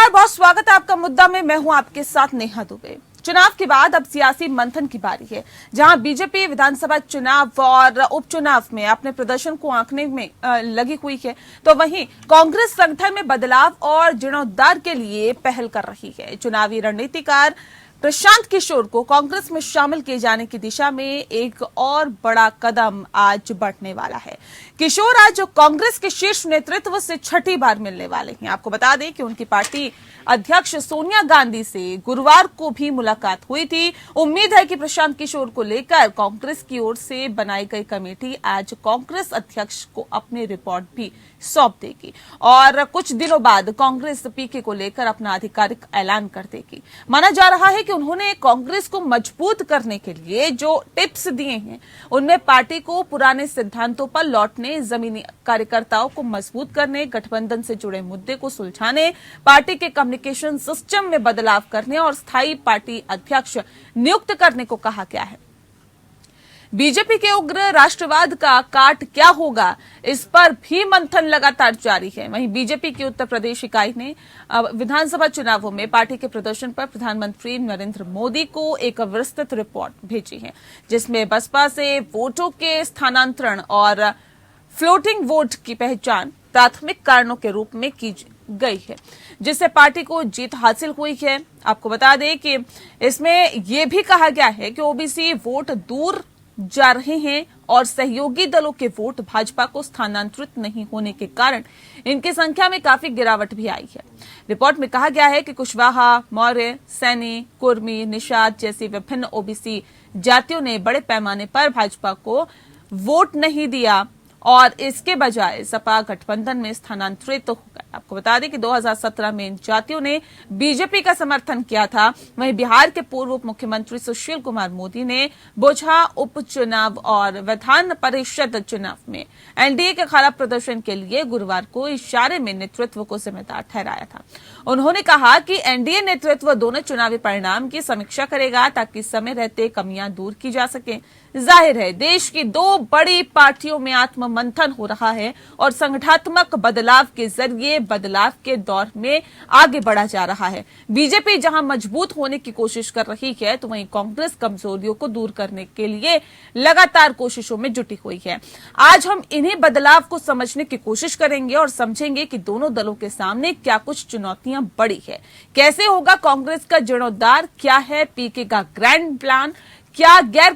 नमस्कार, बहुत स्वागत है आपका मुद्दा में। मैं हूं आपके साथ नेहा दुबे। चुनाव के बाद अब सियासी मंथन की बारी है, जहां बीजेपी विधानसभा चुनाव और उपचुनाव में अपने प्रदर्शन को आंकने में लगी हुई है, तो वहीं कांग्रेस संगठन में बदलाव और जीर्णोद्धार के लिए पहल कर रही है। चुनावी रणनीतिकार प्रशांत किशोर को कांग्रेस में शामिल किए जाने की दिशा में एक और बड़ा कदम आज बढ़ने वाला है। किशोर आज कांग्रेस के शीर्ष नेतृत्व से छठी बार मिलने वाले हैं। आपको बता दें कि उनकी पार्टी अध्यक्ष सोनिया गांधी से गुरुवार को भी मुलाकात हुई थी। उम्मीद है कि प्रशांत किशोर को लेकर कांग्रेस की ओर से बनाई गई कमेटी आज कांग्रेस अध्यक्ष को अपनी रिपोर्ट भी सौंप देगी और कुछ दिनों बाद कांग्रेस पीके को लेकर अपना आधिकारिक ऐलान कर देगी। माना जा रहा है कि उन्होंने कांग्रेस को मजबूत करने के लिए जो टिप्स दिए हैं, उनमें पार्टी को पुराने सिद्धांतों पर लौटने, जमीनी कार्यकर्ताओं को मजबूत करने, गठबंधन से जुड़े मुद्दे को सुलझाने, पार्टी के कम्युनिकेशन सिस्टम में बदलाव करने और स्थायी पार्टी अध्यक्ष नियुक्त करने को कहा गया है। बीजेपी के उग्र राष्ट्रवाद का काट क्या होगा, इस पर भी मंथन लगातार जारी है। वहीं बीजेपी की उत्तर प्रदेश इकाई ने विधानसभा चुनावों में पार्टी के प्रदर्शन पर प्रधानमंत्री नरेंद्र मोदी को एक विस्तृत रिपोर्ट भेजी है, जिसमें बसपा से वोटों के स्थानांतरण और फ्लोटिंग वोट की पहचान प्राथमिक कारणों के रूप में की गई है, जिससे पार्टी को जीत हासिल हुई है। आपको बता दें कि इसमें यह भी कहा गया है कि ओबीसी वोट दूर जा रहे हैं और सहयोगी दलों के वोट भाजपा को स्थानांतरित नहीं होने के कारण इनकी संख्या में काफी गिरावट भी आई है। रिपोर्ट में कहा गया है कि कुशवाहा, मौर्य, सैनी, कुर्मी, निषाद जैसी विभिन्न ओबीसी जातियों ने बड़े पैमाने पर भाजपा को वोट नहीं दिया और इसके बजाय सपा गठबंधन में स्थानांतरित हो गए। आपको बता दें कि 2017 में इन जातियों ने बीजेपी का समर्थन किया था। वहीं बिहार के पूर्व उप मुख्यमंत्री सुशील कुमार मोदी ने बोचहा उपचुनाव और विधान परिषद चुनाव में एनडीए के खराब प्रदर्शन के लिए गुरुवार को इशारे में नेतृत्व को जिम्मेदार ठहराया था। उन्होंने कहा कि एनडीए नेतृत्व दोनों चुनावी परिणाम की समीक्षा करेगा ताकि समय रहते कमियां दूर की जा सके। जाहिर है, देश की दो बड़ी पार्टियों में आत्म मंथन हो रहा है और संगठनात्मक बदलाव के जरिए बदलाव के दौर में आगे बढ़ा जा रहा है। बीजेपी जहां मजबूत होने की कोशिश कर रही है, तो वहीं कांग्रेस कमजोरियों को दूर करने के लिए लगातार कोशिशों में जुटी हुई है। आज हम इन्हीं बदलाव को समझने की कोशिश करेंगे और समझेंगे कि दोनों दलों के सामने क्या कुछ चुनौतियां बड़ी है, कैसे होगा कांग्रेस का जीर्णोद्धार, क्या है पीके का ग्रैंड प्लान, क्या गैर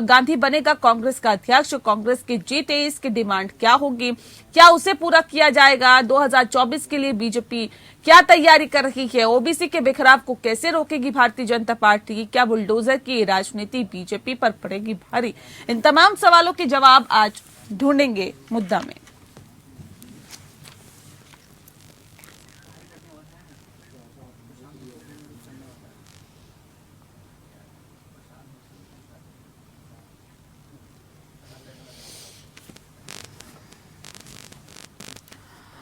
गांधी बनेगा कांग्रेस का अध्यक्ष, कांग्रेस की G23 की डिमांड क्या होगी, क्या उसे पूरा किया जाएगा, 2024 के लिए बीजेपी क्या तैयारी कर रही है, ओबीसी के बिखराव को कैसे रोकेगी भारतीय जनता पार्टी, क्या बुलडोजर की राजनीति बीजेपी पर पड़ेगी भारी। इन तमाम सवालों के जवाब आज ढूंढेंगे मुद्दा में।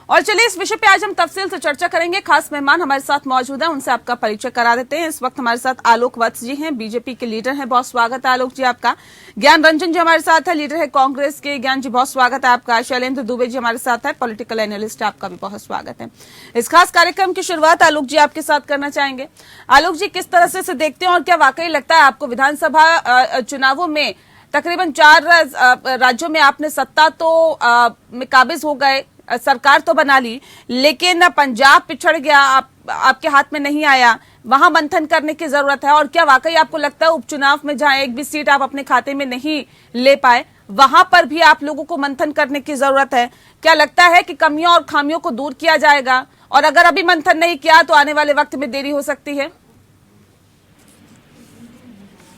और चलिए इस विषय पे आज हम तफसील से चर्चा करेंगे। खास मेहमान हमारे साथ मौजूद हैं, उनसे आपका परिचय करा देते हैं। इस वक्त हमारे साथ आलोक वत्स जी हैं, बीजेपी के लीडर हैं। बहुत स्वागत है आलोक जी आपका। ज्ञान रंजन जी हमारे साथ है, लीडर है कांग्रेस के। ज्ञान जी बहुत स्वागत है आपका। शैलेंद्र दुबे जी हमारे साथ है, पॉलिटिकल एनालिस्ट, आपका भी बहुत स्वागत है। इस खास कार्यक्रम की शुरुआत आलोक जी आपके साथ करना चाहेंगे। आलोक जी, किस तरह से देखते हैं और क्या वाकई लगता है आपको विधानसभा चुनावों में तकरीबन 4 राज्यों में आपने सत्ता तो में काबिज हो गए, सरकार तो बना ली, लेकिन पंजाब पिछड़ गया, आपके हाथ में नहीं आया, वहां मंथन करने की जरूरत है। और क्या वाकई आपको लगता है उपचुनाव में जहां एक भी सीट आप अपने खाते में नहीं ले पाए, वहां पर भी आप लोगों को मंथन करने की जरूरत है? क्या लगता है कि कमियों और खामियों को दूर किया जाएगा, और अगर अभी मंथन नहीं किया तो आने वाले वक्त में देरी हो सकती है?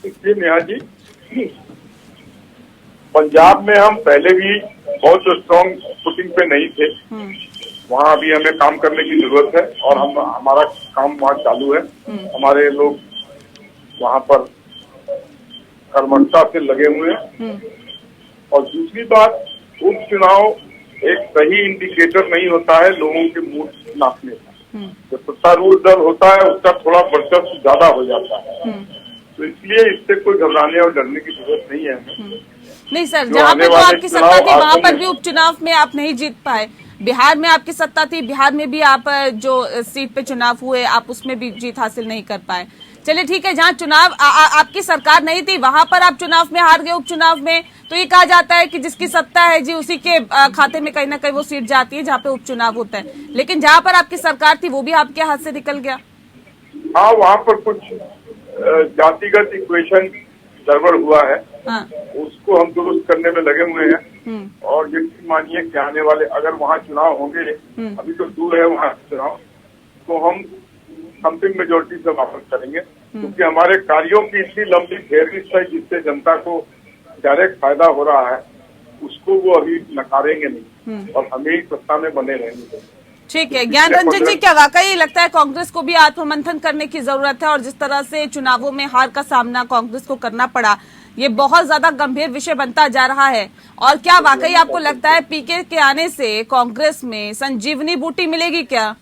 देखिए नेहा जी, पंजाब में हम पहले भी बहुत स्ट्रॉन्ग फुटिंग पे नहीं थे। वहाँ अभी हमें काम करने की जरूरत है और हमारा काम वहाँ चालू है। हमारे लोग वहाँ पर कर्मठता से लगे हुए हैं। और दूसरी बात, उपचुनाव एक सही इंडिकेटर नहीं होता है लोगों के मूड नापने का। जो सत्तारूढ़ दल होता है उसका थोड़ा वर्चस्व ज्यादा हो जाता है। तो इसलिए इससे कोई घबराने और डरने की जरूरत नहीं है हमें। नहीं सर, जो जहाँ आने पे तो वाले आपकी सत्ता चुनाव थी वहां पर आसन्न भी उपचुनाव में आप नहीं जीत पाए। बिहार में आपकी सत्ता थी, बिहार में भी आप जो सीट पे चुनाव हुए आप उसमें भी जीत हासिल नहीं कर पाए। चलिए ठीक है, जहाँ चुनाव आपकी सरकार नहीं थी वहां पर आप चुनाव में हार गए, उपचुनाव में, तो ये कहा जाता है कि जिसकी सत्ता है जी उसी के खाते में कहीं ना कहीं वो सीट जाती है जहाँ पे उपचुनाव होता है। लेकिन जहाँ पर आपकी सरकार थी वो भी आपके हाथ से निकल गया। हाँ, वहाँ पर कुछ जातिगत इक्वेशन गड़बड़ हुआ है, हाँ। उसको हम दुरुस्त करने में लगे हुए हैं। और यकीन मानिए कि आने वाले अगर वहाँ चुनाव होंगे, अभी तो दूर है वहाँ चुनाव, तो हम समथिंग मेजोरिटी से वापस करेंगे, क्योंकि हमारे कार्यों की इतनी लंबी फेहरिस्त है जिससे जनता को डायरेक्ट फायदा हो रहा है, उसको वो अभी नकारेंगे नहीं और हमें सत्ता में बने रहेंगे। ठीक है ज्ञान रंजन जी, क्या वाकई लगता है कांग्रेस को भी आत्ममंथन करने की जरूरत है? और जिस तरह से चुनावों में हार का सामना कांग्रेस को करना पड़ा, ये बहुत ज्यादा गंभीर विषय बनता जा रहा है। और क्या वाकई आपको लगता है पीके के आने से कांग्रेस में संजीवनी बूटी मिलेगी क्या?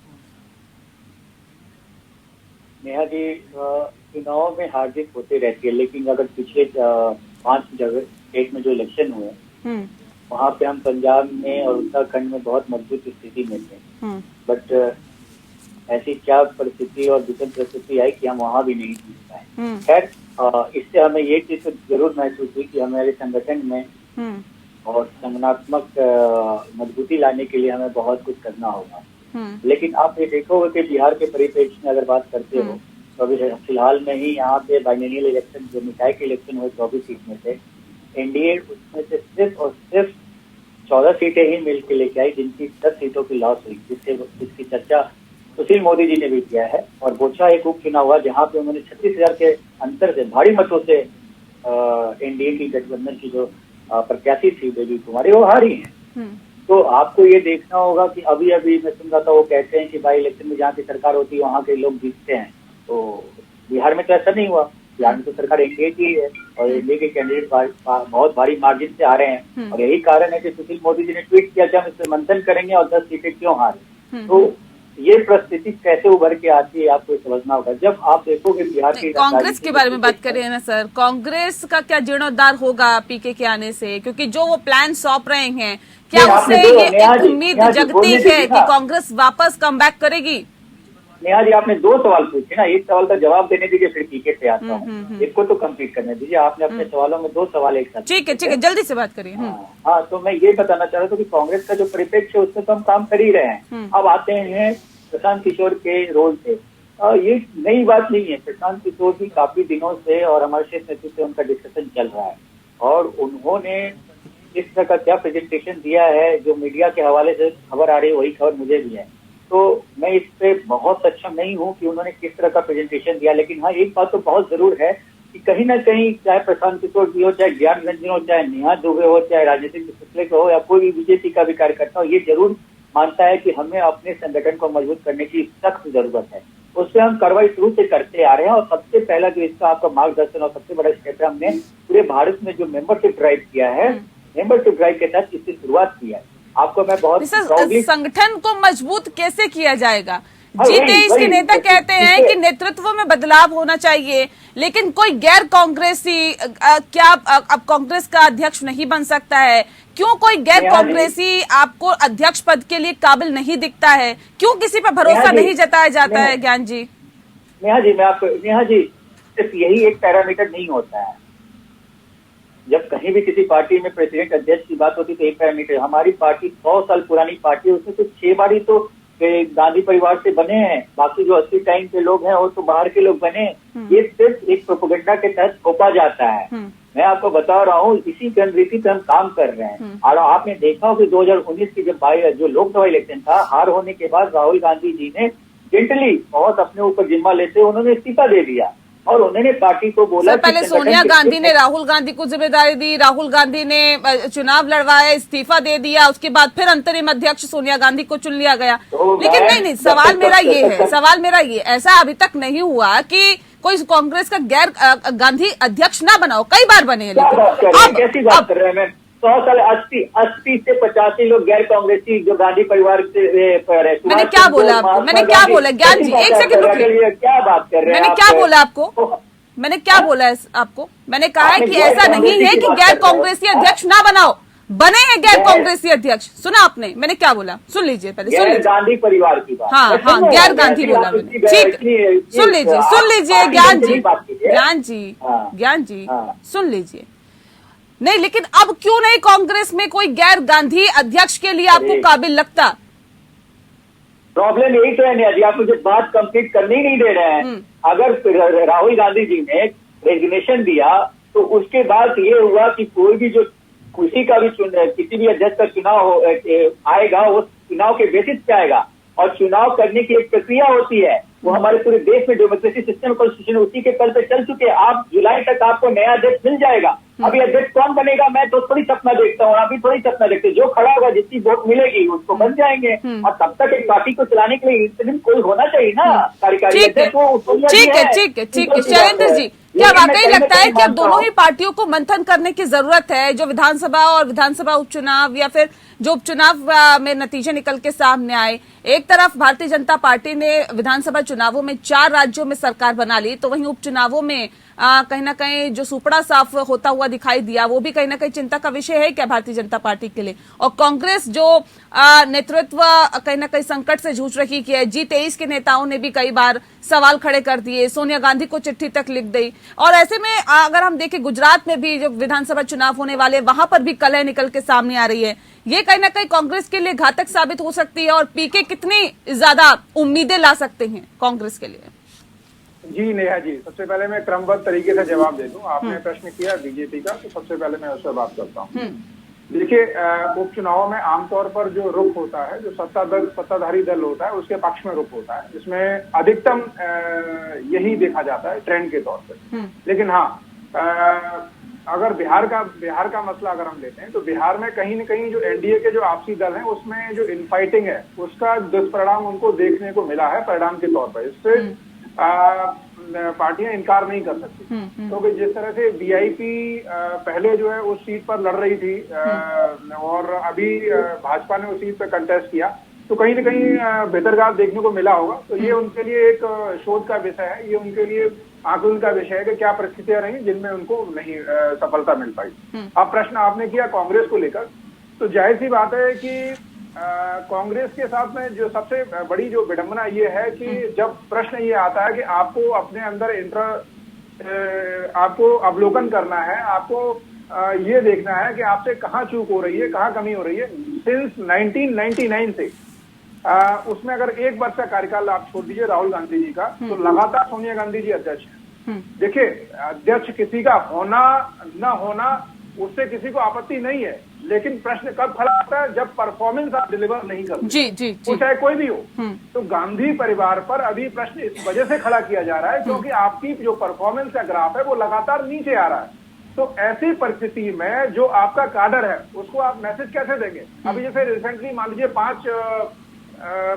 नेहा जी, चुनाव में हार जीत होते रहती है, लेकिन अगर पिछले 5 जगह स्टेट में जो इलेक्शन हुए वहाँ पे हम पंजाब में और उत्तराखंड में बहुत मजबूत स्थिति में थे, बट ऐसी क्या परिस्थिति और विषम परिस्थिति आई कि हम वहाँ भी नहीं जीत पाए। खैर, इससे हमें ये चीज जरूर महसूस हुई कि हमारे संगठन में और संगठनात्मक मजबूती लाने के लिए हमें बहुत कुछ करना होगा। लेकिन आप ये देखोगे कि बिहार के परिप्रेक्ष्य में अगर बात करते हो तो अभी फिलहाल में ही यहाँ पे बाइनोमियल इलेक्शन, जो निकाय के इलेक्शन हुए 24 सीट में से एनडीए उसमें से सिर्फ और सिर्फ 14 सीटें ही मिल के लेके आई, जिनकी 10 सीटों की लॉस हुई, जिसकी चर्चा सुशील मोदी जी ने भी किया है। और बोचा एक उपचुनाव हुआ जहाँ पे उन्होंने 36,000 के अंतर से, भारी मतों से एनडीए की गठबंधन की जो प्रत्याशी थी बेबी कुमारी, वो हारी है। तो आपको ये देखना होगा कि अभी अभी मैं सुन रहा था वो कहते हैं कि भाई इलेक्शन में जहाँ की सरकार होती है वहाँ के लोग जीतते हैं, तो बिहार में तो ऐसा नहीं हुआ। बिहार में तो सरकार एनडीए की है और एनडीए के कैंडिडेट बहुत भारी मार्जिन से आ रहे हैं। और यही कारण है कि सुशील मोदी जी ने ट्वीट किया कि हम इससे मंथन करेंगे और 10 सीटें क्यों हारे। तो ये परिस्थिति कैसे उभर के आती है आपको समझना होगा। जब आप देखोगे बिहार की कांग्रेस के बारे में बात करें ना सर, कांग्रेस का क्या जीर्णोद्धार होगा पीके के आने से? क्योंकि जो वो प्लान सौंप रहे हैं, क्या उससे ये एक उम्मीद जगती है कि कांग्रेस वापस कम बैक करेगी? नेहा जी, आपने 2 सवाल पूछे ना, एक सवाल का जवाब देने दीजिए फिर पीके पे आता हूँ। एक को तो कंप्लीट करने दीजिए। आपने अपने सवालों में 2 सवाल एक साथ। ठीक है, जल्दी से बात करिए। हाँ, तो मैं ये बताना चाह रहा था कि कांग्रेस का जो परिप्रेक्ष्य है उसमें तो हम काम कर ही रहे हैं। अब आते हैं प्रशांत किशोर के रोल से। ये नई बात नहीं है, प्रशांत किशोर भी काफी दिनों से और हमारे शीर्ष नेतृत्व से उनका डिस्कशन चल रहा है और उन्होंने इस तरह का क्या प्रेजेंटेशन दिया है, जो मीडिया के हवाले से खबर आ रही है वही खबर मुझे भी है। तो मैं इस पे बहुत सक्षम नहीं हूँ कि उन्होंने किस तरह का प्रेजेंटेशन दिया, लेकिन हाँ एक बात तो बहुत जरूर है कि कहीं ना कहीं चाहे प्रशांत किशोर जी हो, चाहे ज्ञान रंजन हो, चाहे नेहा दुबे हो, चाहे राजनीतिक विश्लेषक हो या कोई भी बीजेपी का भी कार्यकर्ता हो, ये जरूर मानता है कि हमें अपने संगठन को मजबूत करने की सख्त जरूरत है। उससे हम कार्रवाई शुरू से करते आ रहे हैं और सबसे पहला जो इसका आपका मार्गदर्शन और सबसे बड़ा स्टेप है, हमने पूरे भारत में जो मेंबरशिप ड्राइव किया है, मेंबरशिप ड्राइव के तहत इसकी शुरुआत की है। आपको मैं बहुत संगठन को मजबूत कैसे किया जाएगा? जी23 के नेता कहते हैं कि नेतृत्व में बदलाव होना चाहिए, लेकिन कोई गैर कांग्रेसी क्या अब कांग्रेस का अध्यक्ष नहीं बन सकता है? क्यों कोई गैर कांग्रेसी आपको अध्यक्ष पद के लिए काबिल नहीं दिखता है? क्यों किसी पर भरोसा नहीं जताया जाता है? ज्ञान जी, नेहा जी सिर्फ यही एक पैरामीटर नहीं होता है। जब कहीं भी किसी पार्टी में प्रेसिडेंट अध्यक्ष की बात होती तो एक पैरामीटर, हमारी पार्टी 100 साल पुरानी पार्टी है, उसमें तो 6 बारी तो गांधी परिवार से बने हैं, बाकी जो 80 टाइम के लोग हैं वो तो बाहर के लोग बने। ये सिर्फ एक प्रोपेगेंडा के तहत थोपा जाता है। मैं आपको बता रहा हूँ, इसी रणनीति पे हम काम कर रहे हैं। और आपने देखा हो कि 2019 की जो लोकसभा इलेक्शन था, हार होने के बाद राहुल गांधी जी ने जेंटली बहुत अपने ऊपर जिम्मा लेते हुए उन्होंने इस्तीफा दे दिया और उन्होंने पार्टी को बोला। पहले सोनिया गांधी ने राहुल गांधी को जिम्मेदारी दी, राहुल गांधी ने चुनाव लड़वाया, इस्तीफा दे दिया, उसके बाद फिर अंतरिम अध्यक्ष सोनिया गांधी को चुन लिया गया। लेकिन नहीं, सवाल मेरा ये ऐसा अभी तक नहीं हुआ कि कोई कांग्रेस का गैर गांधी अध्यक्ष ना बनाओ, कई बार बने हैं। लेकिन कैसी बात कर रहे हैं? 100 साल 80 से 85 लोग गैर कांग्रेसी जो गांधी परिवार से मैंने क्या बोला आपको? मैंने क्या बोला? ज्ञान जी एक सेकंड रुकिए, क्या बात कर रहे हैं? मैंने क्या बोला आपको? मैंने क्या बोला है आपको? मैंने कहा है कि ऐसा नहीं है कि गैर कांग्रेसी अध्यक्ष ना बनाओ, बने हैं गैर कांग्रेसी अध्यक्ष। सुना आपने मैंने क्या बोला? सुन लीजिए पहले, सुन लीजिए। गांधी परिवार की बात। हाँ हाँ, गैर गांधी बोला मैंने, ठीक। सुन लीजिए ज्ञान जी, ज्ञान जी सुन लीजिए। नहीं, लेकिन अब क्यों नहीं कांग्रेस में कोई गैर गांधी अध्यक्ष के लिए आपको काबिल लगता? प्रॉब्लम यही तो है नेहा जी, आप मुझे बात कंप्लीट करने ही नहीं दे रहे हैं। अगर राहुल गांधी जी ने रेजिग्नेशन दिया तो उसके बाद ये हुआ कि कोई भी जो किसी का भी किसी भी अध्यक्ष का चुनाव आएगा, वो चुनाव के बेसिस पे आएगा और चुनाव करने की एक प्रक्रिया होती है। वो हमारे पूरे देश में डेमोक्रेसी सिस्टम कॉन्स्टिट्यूशन उसी के कल पे चल चुके हैं। आप जुलाई तक आपको नया अध्यक्ष मिल जाएगा। अभी अध्यक्ष कौन बनेगा मैं तो थोड़ी सपना देखता हूँ, अभी थोड़ी सपना देखते, जो खड़ा होगा जितनी वोट मिलेगी उसको बन जाएंगे। और तब तक एक पार्टी को चलाने के लिए इंतरिम कोई होना चाहिए ना, कार्यकारी अध्यक्ष। ठीक है शैलेंद्र जी, क्या वाकई लगता है कि अब दोनों ही पार्टियों को मंथन करने की जरूरत है? जो विधानसभा और विधानसभा उपचुनाव या फिर जो उपचुनाव में नतीजे निकल के सामने आए, एक तरफ भारतीय जनता पार्टी ने विधानसभा चुनावों में 4 राज्यों में सरकार बना ली, तो वहीं उपचुनावों में कहीं ना कहीं जो सुपड़ा साफ होता हुआ दिखाई दिया, वो भी कहीं ना कहीं चिंता का विषय है क्या भारतीय जनता पार्टी के लिए? और कांग्रेस जो नेतृत्व कहीं ना कहीं संकट से जूझ रही है, G23 के नेताओं ने भी कई बार सवाल खड़े कर दिए, सोनिया गांधी को चिट्ठी तक लिख दी। और ऐसे में अगर हम देखें गुजरात में भी जो विधानसभा चुनाव होने वाले, वहां पर भी कलह निकल के सामने आ रही है। ये कहीं ना कहीं कांग्रेस के लिए घातक साबित हो सकती है। और पीके कितनी ज्यादा उम्मीदें ला सकते हैं कांग्रेस के लिए? जी नेहा जी, सबसे पहले मैं क्रमबद्ध तरीके से जवाब दे दूं। आपने प्रश्न किया बीजेपी का, तो सबसे पहले मैं उस पर बात करता हूं। देखिए, उपचुनावों में आमतौर पर जो रुख होता है, जो सत्ताधारी दल होता है, उसके पक्ष में रुख होता है। इसमें अधिकतम यही देखा जाता है ट्रेंड के तौर पर। लेकिन हाँ, अगर बिहार का मसला अगर हम लेते हैं, तो बिहार में कहीं न कहीं जो एनडीए के जो आपसी दल हैं, उसमें जो इनफाइटिंग है, उसका दुष्परिणाम उनको देखने को मिला है परिणाम के तौर पर। इससे पार्टियां इनकार नहीं कर सकती, क्योंकि जिस तरह से वीआईपी पहले जो है उस सीट पर लड़ रही थी और अभी भाजपा ने उस सीट पर कंटेस्ट किया, तो कहीं न कहीं बेहतरगाह देखने को मिला होगा। तो ये उनके लिए एक शोध का विषय है, ये उनके लिए आकलन का विषय है कि क्या परिस्थितियां रही जिनमें उनको नहीं सफलता मिल पाई। अब प्रश्न आपने किया कांग्रेस को लेकर, तो जाहिर सी बात है कि कांग्रेस के साथ में जो सबसे बड़ी जो विडंबना ये है कि जब प्रश्न ये आता है कि आपको अपने अंदर आपको अवलोकन करना है, आपको ये देखना है कि आपसे कहाँ चूक हो रही है, कहाँ कमी हो रही है। सिंस 1999 से उसमें अगर 1 वर्ष का कार्यकाल आप छोड़ दीजिए राहुल गांधी जी का, तो लगातार सोनिया गांधी जी अध्यक्ष हैं। देखिए, अध्यक्ष किसी का होना न होना उससे किसी को आपत्ति नहीं है, लेकिन प्रश्न कब खड़ा होता है जब परफॉर्मेंस आप डिलीवर नहीं करते, जी, वो चाहे कोई भी हो। तो गांधी परिवार पर अभी प्रश्न इस वजह से खड़ा किया जा रहा है क्योंकि आपकी जो परफॉर्मेंस का ग्राफ है वो लगातार नीचे आ रहा है। तो ऐसी परिस्थिति में जो आपका काडर है उसको आप मैसेज कैसे देंगे? अभी जैसे रिसेंटली मान लीजिए 5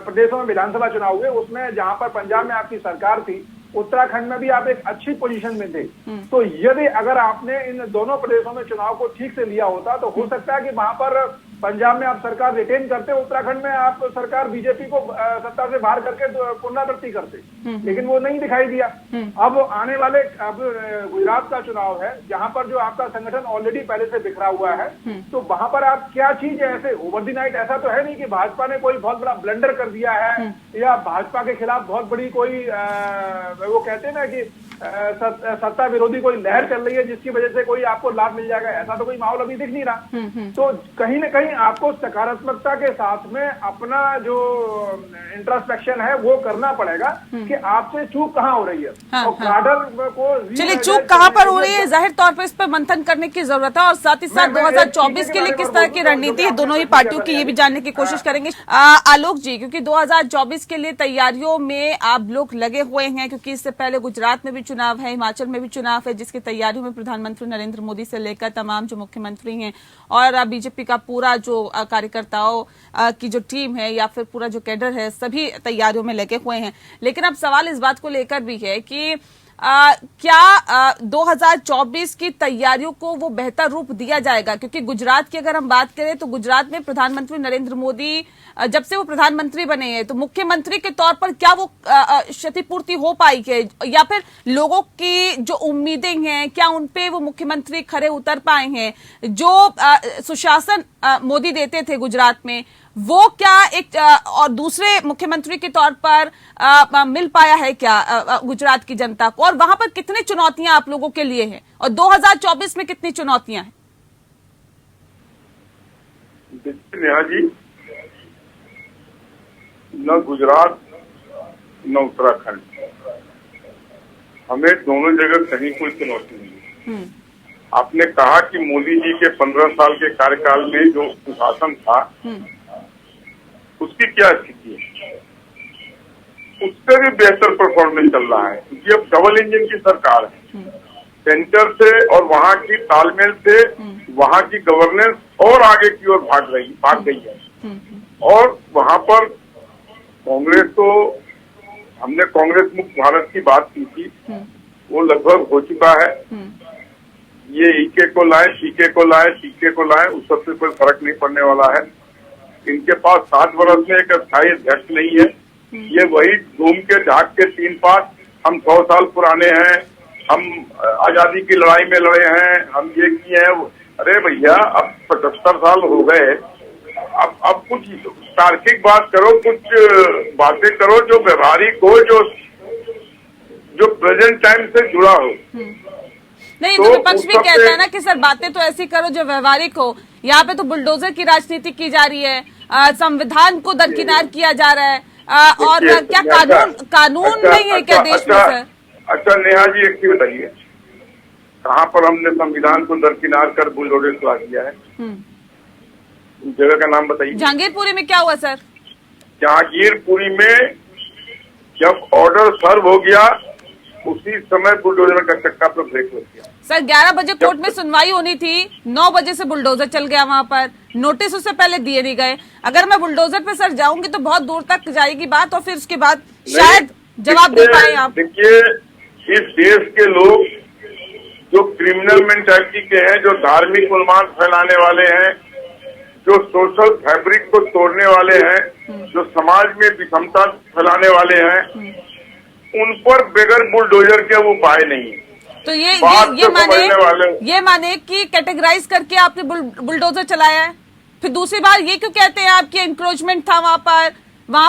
प्रदेशों में विधानसभा चुनाव हुए, उसमें जहां पर पंजाब में आपकी सरकार थी, उत्तराखंड में भी आप एक अच्छी पोजीशन में थे। तो यदि अगर आपने इन दोनों प्रदेशों में चुनाव को ठीक से लिया होता तो हो सकता है कि वहां पर पंजाब में आप सरकार रिटेन करते, उत्तराखंड में आप सरकार बीजेपी को सत्ता से बाहर करके पुनरावृत्ति करते, लेकिन वो नहीं दिखाई दिया। अब आने वाले गुजरात का चुनाव है जहां पर जो आपका संगठन ऑलरेडी पहले से बिखरा हुआ है, तो वहां पर आप क्या चीज ऐसे ओवर द नाइट, ऐसा तो है नहीं कि भाजपा ने कोई बहुत बड़ा ब्लंडर कर दिया है या भाजपा के खिलाफ बहुत बड़ी कोई वो कहते हैं ना कि सत्ता विरोधी कोई लहर चल रही है जिसकी वजह से कोई आपको लाभ मिल जाएगा, ऐसा तो कोई माहौल अभी दिख नहीं रहा। तो कहीं न कहीं आपको सकारात्मकता के साथ में अपना जो इंट्रोस्पेक्शन है वो करना पड़ेगा कि आपसे चूक कहाँ हो रही है। और काडर को चलिए चूक कहाँ पर हो रही है, जाहिर तौर पर इस पर मंथन करने की जरूरत है। और साथ ही साथ 2024 के लिए किस तरह की रणनीति है दोनों ही पार्टियों की, ये भी जानने की कोशिश करेंगे। आलोक जी, क्योंकि 2024 के लिए तैयारियों में आप लोग लगे हुए हैं, क्योंकि इससे पहले गुजरात में भी चुनाव है, हिमाचल में भी चुनाव है, जिसकी तैयारियों में प्रधानमंत्री नरेंद्र मोदी से लेकर तमाम जो मुख्यमंत्री हैं और बीजेपी का पूरा जो कार्यकर्ताओं की जो टीम है या फिर पूरा जो कैडर है, सभी तैयारियों में लगे हुए हैं। लेकिन अब सवाल इस बात को लेकर भी है कि क्या 2024 की तैयारियों को वो बेहतर रूप दिया जाएगा? क्योंकि गुजरात की अगर हम बात करें तो गुजरात में प्रधानमंत्री नरेंद्र मोदी जब से वो प्रधानमंत्री बने हैं तो मुख्यमंत्री के तौर पर क्या वो क्षतिपूर्ति हो पाई है, या फिर लोगों की जो उम्मीदें हैं क्या उन पे वो मुख्यमंत्री खरे उतर पाए हैं? जो सुशासन मोदी देते थे गुजरात में वो क्या एक और दूसरे मुख्यमंत्री के तौर पर मिल पाया है क्या गुजरात की जनता को? और वहां पर कितनी चुनौतियां आप लोगों के लिए हैं और 2024 में कितनी चुनौतियां हैं? नेहा जी, न गुजरात न उत्तराखंड, हमें दोनों जगह कहीं कोई चुनौती नहीं है। आपने कहा कि मोदी जी के 15 साल के कार्यकाल में जो सुशासन था उसकी क्या स्थिति है? उससे भी बेहतर परफॉर्मेंस चल रहा है क्योंकि अब डबल इंजन की सरकार है। सेंटर से और वहाँ की तालमेल से वहाँ की गवर्नेंस और आगे की ओर भाग गई है। और वहाँ पर कांग्रेस तो, हमने कांग्रेस मुक्त भारत की बात की थी, वो लगभग हो चुका है। ये ईके को लाए, टीके को लाए, टीके को लाए, उस सबसे कोई फर्क नहीं पड़ने वाला है। इनके पास 7 वर्ष में एक स्थायी अध्यक्ष नहीं है। ये वही घूम के झाग के 3 पास, हम 100 साल पुराने हैं, हम आजादी की लड़ाई में लड़े हैं, हम ये किए हैं। अरे भैया, अब 75 साल हो गए, अब कुछ तार्किक बात करो, कुछ बातें करो जो व्यवहारिक हो, जो प्रेजेंट टाइम से जुड़ा हो। नहीं, तो विपक्ष भी कहता है ना कि सर बातें तो ऐसी करो जो व्यवहारिक हो। यहाँ पे तो बुलडोजर की राजनीति की जा रही है, संविधान को दरकिनार किया जा रहा है, और क्या कानून नहीं है क्या देश में सर? अच्छा नेहा जी, एक चीज बताइए, कहाँ पर हमने संविधान को दरकिनार कर बुलडोजर चला दिया है? जगह का नाम बताइए। जहांगीरपुरी में क्या हुआ सर? जहांगीरपुरी में जब ऑर्डर सर्व हो गया उसी समय बुलडोजर का चक्का पर ब्रेक लग गया। सर 11 बजे कोर्ट में सुनवाई होनी थी, 9 बजे से बुलडोजर चल गया वहां पर, नोटिस उससे पहले दिए नहीं गए। अगर मैं बुलडोजर पे सर जाऊंगी तो बहुत दूर तक जाएगी बात और फिर उसके बाद शायद जवाब दे पाए आप। देखिए, इस देश के लोग जो क्रिमिनल मेंटालिटी के हैं, जो धार्मिक उन्माद फैलाने वाले हैं, जो सोशल फैब्रिक को तोड़ने वाले हैं, जो समाज में विषमता फैलाने वाले हैं, उन पर बगैर बुलडोजर के वो उपाय नहीं है। तो ये माने कि कैटेगराइज करके आपने बुलडोजर चलाया है। फिर दूसरी बार ये क्यों कहते हैं आपकी एंक्रोचमेंट था वहाँ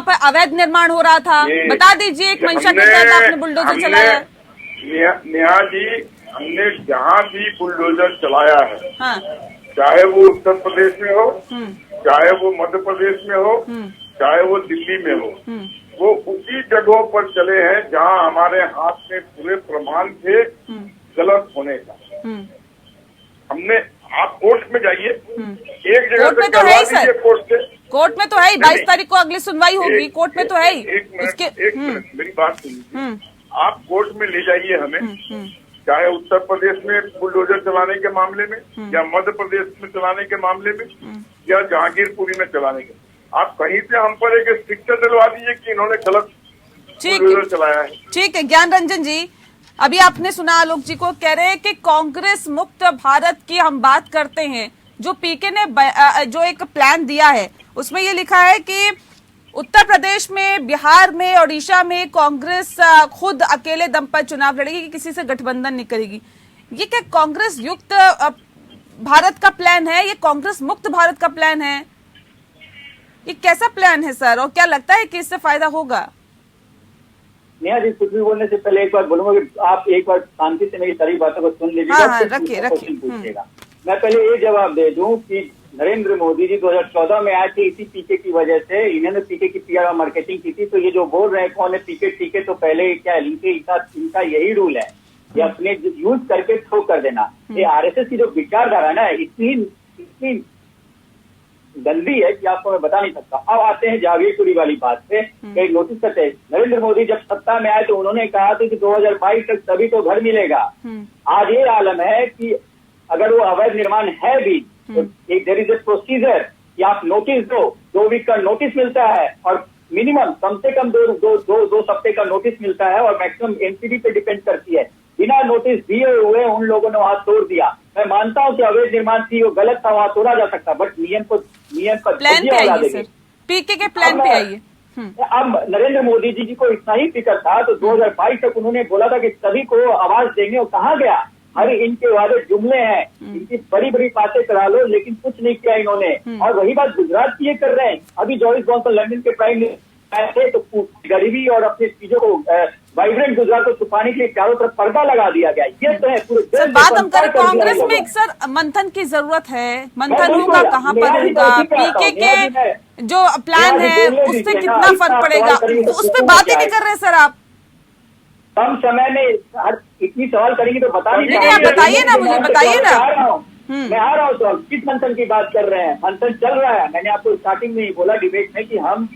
पर अवैध निर्माण हो रहा था? बता दीजिए, एक मंशा के तहत आपने बुलडोजर चलाया है। नेहा जी, हमने जहाँ भी बुलडोजर चलाया है, हाँ। चाहे वो उत्तर प्रदेश में हो, चाहे वो मध्य प्रदेश में हो, चाहे वो दिल्ली में हो, वो उसी जगहों पर चले हैं जहां हमारे हाथ में पूरे प्रमाण थे गलत होने का। हमने, आप कोर्ट में जाइए, एक जगह से करवा दीजिए कोर्ट से। कोर्ट में तो है ही, 22 तारीख को अगली सुनवाई होगी, कोर्ट में तो है ही। एक मिनट मेरी बात सुनिए। आप कोर्ट में ले जाइए हमें, चाहे उत्तर प्रदेश में बुलडोजर चलाने के मामले में, या मध्य प्रदेश में चलाने के मामले में, या जहांगीरपुरी में चलाने के। आप कहीं से हम पर एक स्टिकर दिलवा दीजिए कि इन्होंने गलत बुलडोजर चलाया है। ठीक है। ज्ञान रंजन जी, अभी आपने सुना आलोक जी को, कह रहे हैं कि कांग्रेस मुक्त भारत की हम बात करते हैं। जो पीके ने जो एक प्लान दिया है उसमें ये लिखा है कि उत्तर प्रदेश में, बिहार में, ओडिशा में कांग्रेस खुद अकेले दम पर चुनाव लड़ेगी, किसी से गठबंधन नहीं करेगी। ये क्या कांग्रेस युक्त भारत का प्लान है? ये कांग्रेस मुक्त भारत का प्लान है? ये कैसा प्लान है सर, और क्या लगता है कि इससे फायदा होगा? नेहा जी, कुछ भी बोलने से पहले एक बार बोलूंगा कि आप एक बार शांति से मेरी सारी बातों को सुन लीजिएगा। हाँ, रखिए। मैं पहले ये जवाब दे दूं कि नरेंद्र मोदी जी 2014 में आए थे इसी पीके की वजह से। इन्होंने पीके की PR मार्केटिंग की थी। तो ये जो बोल रहे हैं कौन है पीके टीके, तो पहले क्या इनका यही रूल है, ये अपने यूज करके थ्रो कर देना। ये RSS की जो विचारधारा है ना, इतनी गंदी है कि आपको मैं बता नहीं सकता। अब आते हैं जहांगीरपुरी वाली बात पे। एक नोटिस करते हैं, नरेंद्र मोदी जब सत्ता में आए तो उन्होंने कहा था कि 2022 तक सभी को घर मिलेगा। आज ये आलम है कि अगर वो अवैध निर्माण है भी तो एक देयर इज ए प्रोसीजर कि आप नोटिस दो, 2 वीक का नोटिस मिलता है और मिनिमम कम से कम दो हफ्ते का नोटिस मिलता है और मैक्सिमम एमसीडी पे डिपेंड करती है। बिना नोटिस दिए हुए उन लोगों ने वहां तोड़ दिया। मैं मानता हूं कि अवैध निर्माण थी, वो गलत था, वहां तोड़ा जा सकता, बट नियम पर प्लान पे आइए सर, पीके के प्लान पे आइए। अब नरेंद्र मोदी जी को इतना ही फिक्र था तो 2022 तक उन्होंने बोला था कि सभी को आवाज देंगे, और कहाँ गया? हर इनके वादे जुमले हैं, इनकी बड़ी बड़ी बातें करा लो, लेकिन कुछ नहीं किया इन्होंने। और वही बात गुजरात की ये कर रहे हैं। अभी जॉरिस जॉनसन लंदन के प्राइम मिनिस्टर आए थे तो गरीबी और अपनी चीजों को वाइब्रेंट गुजरात को छुपाने के लिए चारों तरफ पर्दा लगा दिया गया। ये तो है पूरे सर, बात हम करें कांग्रेस में एक सर मंथन की जरूरत है, मंथन होगा कहाँ पर होगा, पीके के जो प्लान है उससे कितना फर्क पड़ेगा, तो उस पर बात ही नहीं कर रहे सर आप। कम समय में इतनी सवाल करेंगे तो बता नहीं। आप बताइए ना, मुझे बताइए ना। मैं आ रहा हूँ सवाल, किस मंथन की बात कर रहे हैं? मंथन चल रहा है। मैंने आपको स्टार्टिंग में ही बोला डिबेट में कि हम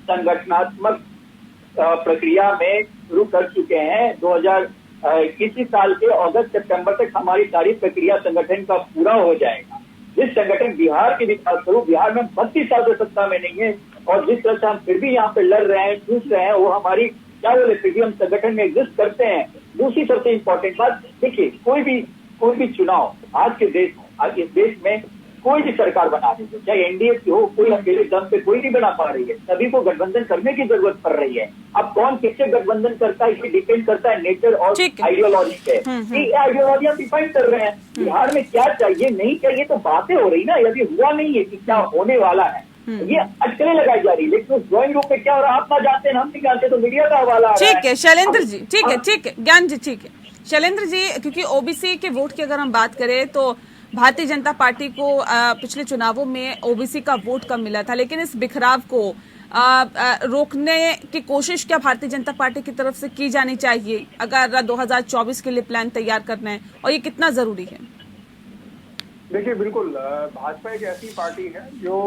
संगठनात्मक प्रक्रिया में शुरू कर चुके हैं। 2021 साल के अगस्त सितंबर तक हमारी सारी प्रक्रिया संगठन का पूरा हो जाएगा। जिस संगठन बिहार की बात करूं, बिहार में 32 साल से सत्ता में नहीं है और जिस तरह से हम फिर भी यहाँ पे लड़ रहे हैं, जूझ रहे हैं, वो हमारी क्या बोले, फिर भी हम संगठन में एग्जिस्ट करते हैं। दूसरी सबसे इम्पोर्टेंट बात, देखिए कोई भी चुनाव आज इस देश में कोई भी सरकार बना रही है, चाहे एनडीए की हो, कोई अकेले दम पे कोई नहीं बना पा रही है। सभी को गठबंधन करने की जरूरत पड़ रही है। अब कौन किससे गठबंधन करता है ये डिपेंड करता है नेचर और आइडियोलॉजी पे। ये आइडियोलॉजी हम डिफाइन कर रहे हैं। बिहार में क्या चाहिए नहीं चाहिए तो बातें हो रही ना, यदि हुआ नहीं है कि क्या होने वाला है, ये अटकलें लगाई जा रही है। लेकिन उस ड्राइंग रूम पे क्या हो रहा है आप ना जानते हैं, हम नहीं जानते, तो मीडिया का हवाला। ठीक है शैलेंद्र जी, ठीक है ज्ञान जी, ठीक है शैलेंद्र जी, क्योंकि ओबीसी के वोट की अगर हम बात करें तो भारतीय जनता पार्टी को पिछले चुनावों में ओबीसी का वोट कम मिला था, लेकिन इस बिखराव को रोकने की कोशिश क्या भारतीय जनता पार्टी की तरफ से की जानी चाहिए अगर 2024 के लिए प्लान तैयार करना है, और ये कितना जरूरी है? देखिए बिल्कुल, भाजपा एक ऐसी पार्टी है जो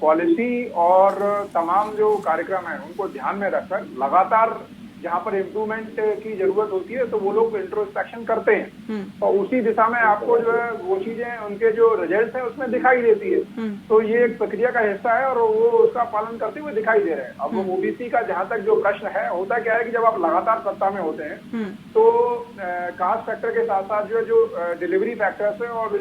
पॉलिसी और तमाम जो कार्यक्रम है उनको ध्यान में रखकर लगातार जहाँ पर इम्प्रूवमेंट की जरूरत होती है तो वो लोग इंट्रोस्पेक्शन करते हैं और उसी दिशा में आपको जो है वो चीजें उनके जो रिजल्ट है उसमें दिखाई देती है। तो ये एक प्रक्रिया का हिस्सा है और वो उसका पालन करते हुए दिखाई दे रहे हैं। अब वो ओबीसी का जहाँ तक जो प्रश्न है, होता क्या है कि जब आप लगातार सत्ता में होते हैं तो कास्ट फैक्टर के साथ साथ जो डिलीवरी फैक्टर्स है और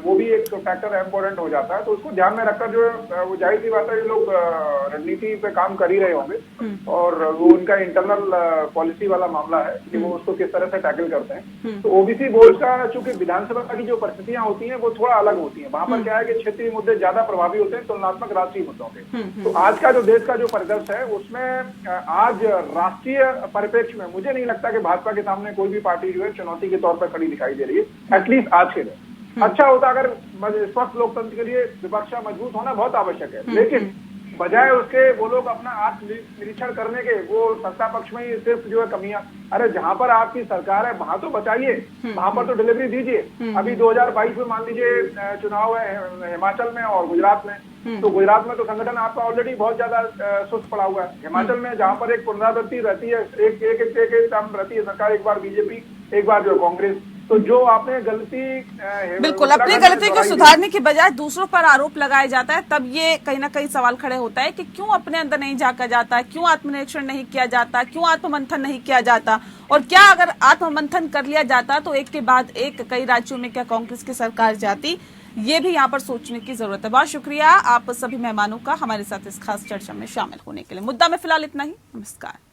वो भी एक फैक्टर इम्पोर्टेंट हो जाता है। तो उसको ध्यान में रखकर जो है वो जाहिर सी बात है ये लोग रणनीति पे काम कर ही रहे होंगे और वो उनका इंटरनल पॉलिसी वाला मामला है कि वो उसको किस तरह से टैकल करते हैं। तो ओबीसी बोर्ड का चूंकि विधानसभा की जो परिस्थितियां होती हैं वो थोड़ा अलग होती हैं, वहां पर क्या है कि क्षेत्रीय मुद्दे ज्यादा प्रभावी होते हैं तुलनात्मक राष्ट्रीय मुद्दों के। तो आज का जो देश का जो परिदृश्य है उसमें आज राष्ट्रीय परिप्रेक्ष्य में मुझे नहीं लगता कि भाजपा के सामने कोई भी पार्टी जो है चुनौती के तौर पर खड़ी दिखाई दे रही है, एटलीस्ट आज के लिए। अच्छा होता अगर स्वस्थ लोकतंत्र के लिए विपक्ष मजबूत होना बहुत आवश्यक है, लेकिन बजाय उसके वो लोग अपना आत्म निरीक्षण करने के वो सत्ता पक्ष में ही सिर्फ जो है कमियां, अरे जहां पर आपकी सरकार है वहां तो बचाइए, वहां पर तो डिलीवरी दीजिए। अभी 2022 में मान लीजिए चुनाव है हिमाचल में और गुजरात में, तो गुजरात में तो संगठन आपका ऑलरेडी बहुत ज्यादा सुस्त पड़ा हुआ है। हिमाचल में जहां पर एक पुनरावृत्ति रहती है, एक टर्म रहती है सरकार, एक बार बीजेपी एक बार जो कांग्रेस, तो जो आपने गलती बिल्कुल अपनी गलती को सुधारने की बजाय दूसरों पर आरोप लगाया जाता है, तब ये कहीं ना कहीं सवाल खड़े होता है कि क्यों अपने अंदर नहीं झांका जाता, क्यों आत्मनिरीक्षण नहीं किया जाता, क्यों आत्ममंथन नहीं किया जाता, और क्या अगर आत्ममंथन कर लिया जाता तो एक के बाद एक कई राज्यों में क्या कांग्रेस की सरकार जाती, ये भी यहाँ पर सोचने की जरूरत है। बहुत शुक्रिया आप सभी मेहमानों का हमारे साथ इस खास चर्चा में शामिल होने के लिए। मुद्दा में फिलहाल इतना ही, नमस्कार।